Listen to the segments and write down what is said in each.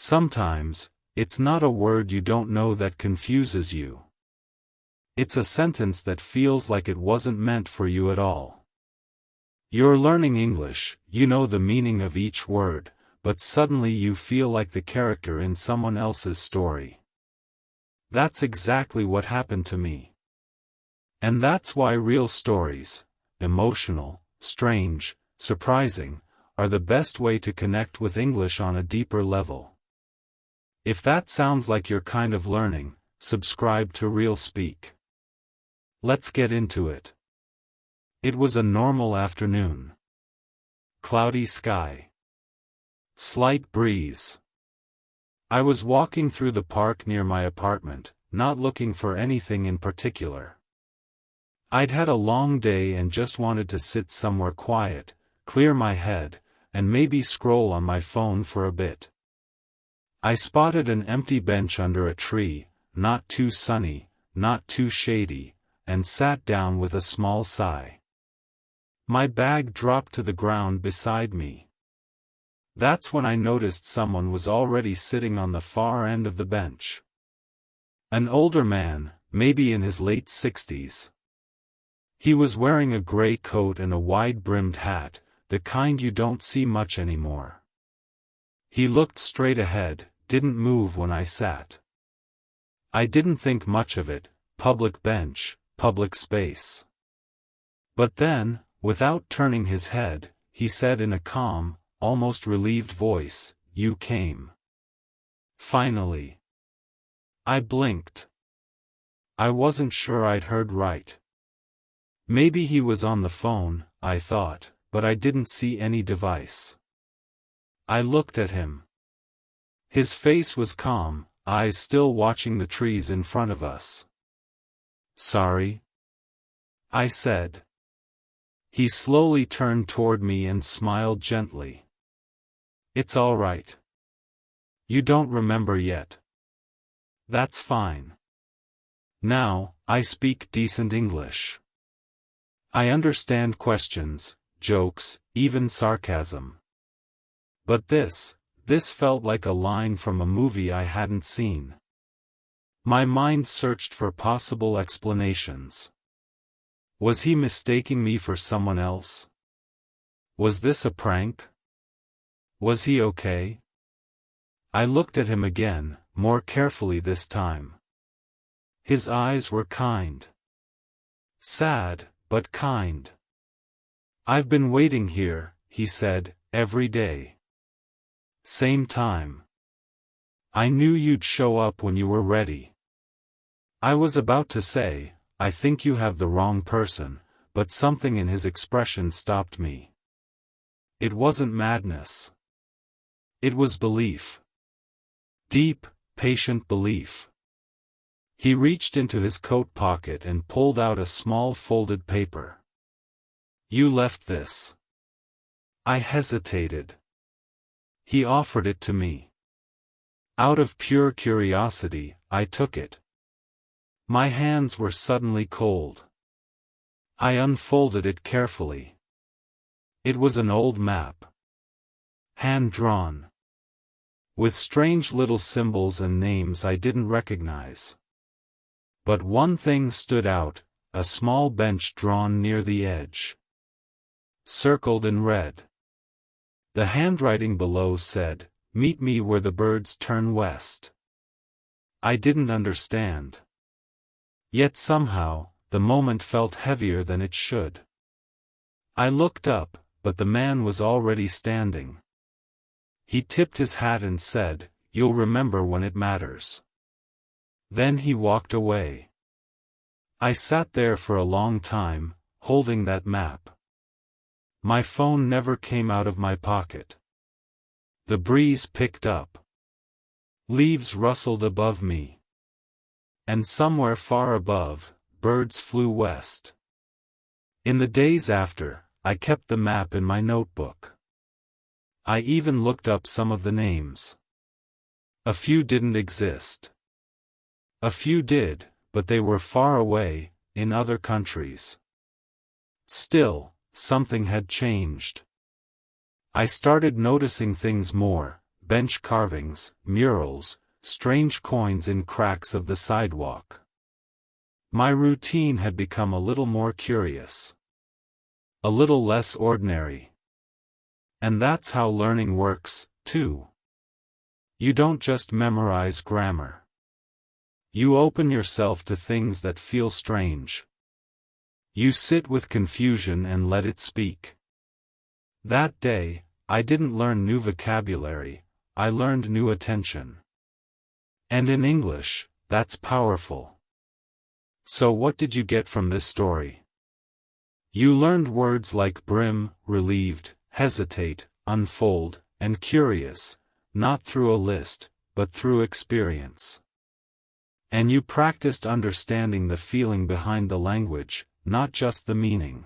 Sometimes, it's not a word you don't know that confuses you. It's a sentence that feels like it wasn't meant for you at all. You're learning English, you know the meaning of each word, but suddenly you feel like the character in someone else's story. That's exactly what happened to me. And that's why real stories, emotional, strange, surprising, are the best way to connect with English on a deeper level. If that sounds like your kind of learning, subscribe to RealSpeak. Let's get into it. It was a normal afternoon. Cloudy sky. Slight breeze. I was walking through the park near my apartment, not looking for anything in particular. I'd had a long day and just wanted to sit somewhere quiet, clear my head, and maybe scroll on my phone for a bit. I spotted an empty bench under a tree, not too sunny, not too shady, and sat down with a small sigh. My bag dropped to the ground beside me. That's when I noticed someone was already sitting on the far end of the bench. An older man, maybe in his late 60s. He was wearing a gray coat and a wide-brimmed hat, the kind you don't see much anymore. He looked straight ahead, didn't move when I sat. I didn't think much of it, public bench, public space. But then, without turning his head, he said in a calm, almost relieved voice, "You came. Finally." I blinked. I wasn't sure I'd heard right. Maybe he was on the phone, I thought, but I didn't see any device. I looked at him. His face was calm, eyes still watching the trees in front of us. "Sorry?" I said. He slowly turned toward me and smiled gently. "It's all right. You don't remember yet. That's fine. Now, I speak decent English. I understand questions, jokes, even sarcasm. But this felt like a line from a movie I hadn't seen. My mind searched for possible explanations. Was he mistaking me for someone else? Was this a prank? Was he okay? I looked at him again, more carefully this time. His eyes were kind. Sad, but kind. "I've been waiting here," he said, "every day. Same time. I knew you'd show up when you were ready." I was about to say, "I think you have the wrong person," but something in his expression stopped me. It wasn't madness. It was belief. Deep, patient belief. He reached into his coat pocket and pulled out a small folded paper. "You left this." I hesitated. He offered it to me. Out of pure curiosity, I took it. My hands were suddenly cold. I unfolded it carefully. It was an old map. Hand-drawn. With strange little symbols and names I didn't recognize. But one thing stood out, a small bench drawn near the edge. Circled in red. The handwriting below said, "Meet me where the birds turn west." I didn't understand. Yet somehow, the moment felt heavier than it should. I looked up, but the man was already standing. He tipped his hat and said, "You'll remember when it matters." Then he walked away. I sat there for a long time, holding that map. My phone never came out of my pocket. The breeze picked up. Leaves rustled above me. And somewhere far above, birds flew west. In the days after, I kept the map in my notebook. I even looked up some of the names. A few didn't exist. A few did, but they were far away, in other countries. Still, something had changed. I started noticing things more, bench carvings, murals, strange coins in cracks of the sidewalk. My routine had become a little more curious. A little less ordinary. And that's how learning works, too. You don't just memorize grammar. You open yourself to things that feel strange. You sit with confusion and let it speak. That day, I didn't learn new vocabulary, I learned new attention. And in English, that's powerful. So what did you get from this story? You learned words like brim, relieved, hesitate, unfold, and curious, not through a list, but through experience. And you practiced understanding the feeling behind the language, not just the meaning.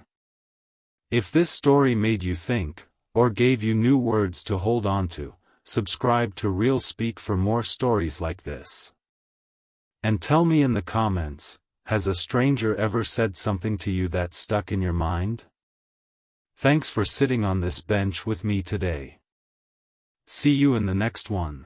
If this story made you think, or gave you new words to hold on to, subscribe to RealSpeak for more stories like this. And tell me in the comments, has a stranger ever said something to you that stuck in your mind? Thanks for sitting on this bench with me today. See you in the next one.